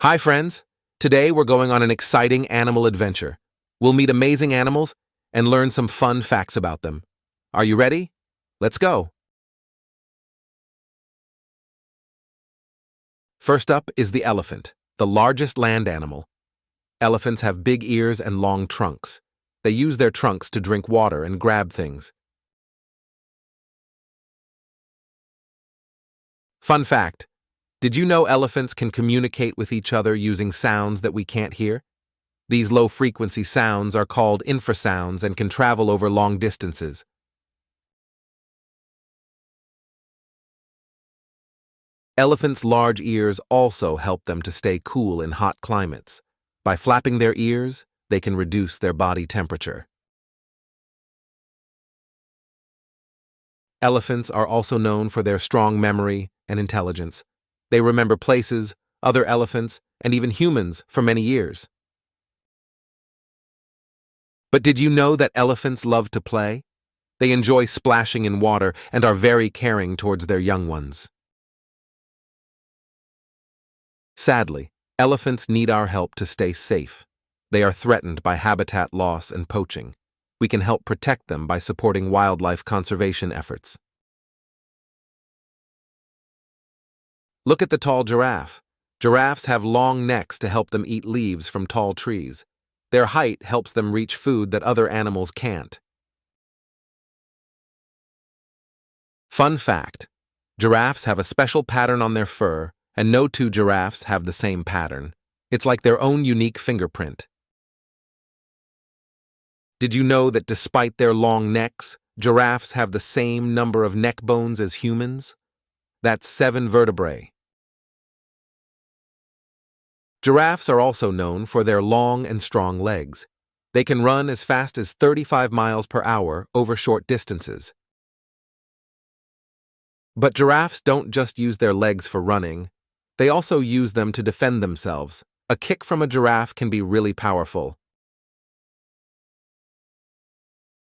Hi, friends. Today we're going on an exciting animal adventure. We'll meet amazing animals and learn some fun facts about them. Are you ready? Let's go. First up is the elephant, the largest land animal. Elephants have big ears and long trunks. They use their trunks to drink water and grab things. Fun fact: did you know elephants can communicate with each other using sounds that we can't hear? These low-frequency sounds are called infrasounds and can travel over long distances. Elephants' large ears also help them to stay cool in hot climates. By flapping their ears, they can reduce their body temperature. Elephants are also known for their strong memory and intelligence. They remember places, other elephants, and even humans for many years. But did you know that elephants love to play? They enjoy splashing in water and are very caring towards their young ones. Sadly, elephants need our help to stay safe. They are threatened by habitat loss and poaching. We can help protect them by supporting wildlife conservation efforts. Look at the tall giraffe. Giraffes have long necks to help them eat leaves from tall trees. Their height helps them reach food that other animals can't. Fun fact: giraffes have a special pattern on their fur, and no two giraffes have the same pattern. It's like their own unique fingerprint. Did you know that despite their long necks, giraffes have the same number of neck bones as humans? That's 7 vertebrae. Giraffes are also known for their long and strong legs. They can run as fast as 35 miles per hour over short distances. But giraffes don't just use their legs for running. They also use them to defend themselves. A kick from a giraffe can be really powerful.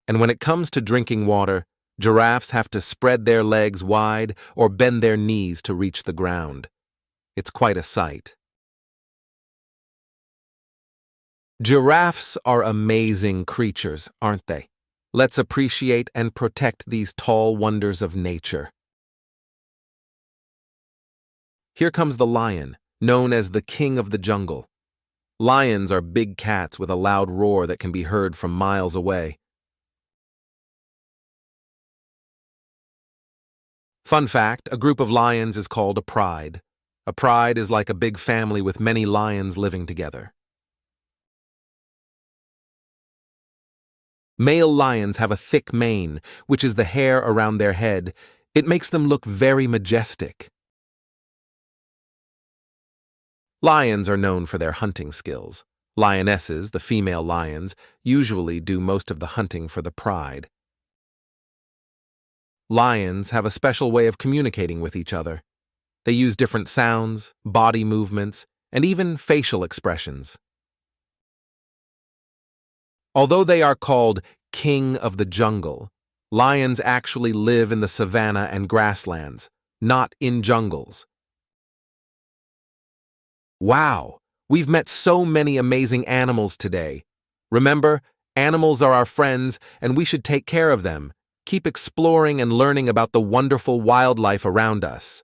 And when it comes to drinking water, giraffes have to spread their legs wide or bend their knees to reach the ground. It's quite a sight. Giraffes are amazing creatures, aren't they? Let's appreciate and protect these tall wonders of nature. Here comes the lion, known as the king of the jungle. Lions are big cats with a loud roar that can be heard from miles away. Fun fact: a group of lions is called a pride. A pride is like a big family with many lions living together. Male lions have a thick mane, which is the hair around their head. It makes them look very majestic. Lions are known for their hunting skills. Lionesses, the female lions, usually do most of the hunting for the pride. Lions have a special way of communicating with each other. They use different sounds, body movements, and even facial expressions. Although they are called king of the jungle, lions actually live in the savanna and grasslands, not in jungles. Wow, we've met so many amazing animals today. Remember, animals are our friends and we should take care of them. Keep exploring and learning about the wonderful wildlife around us.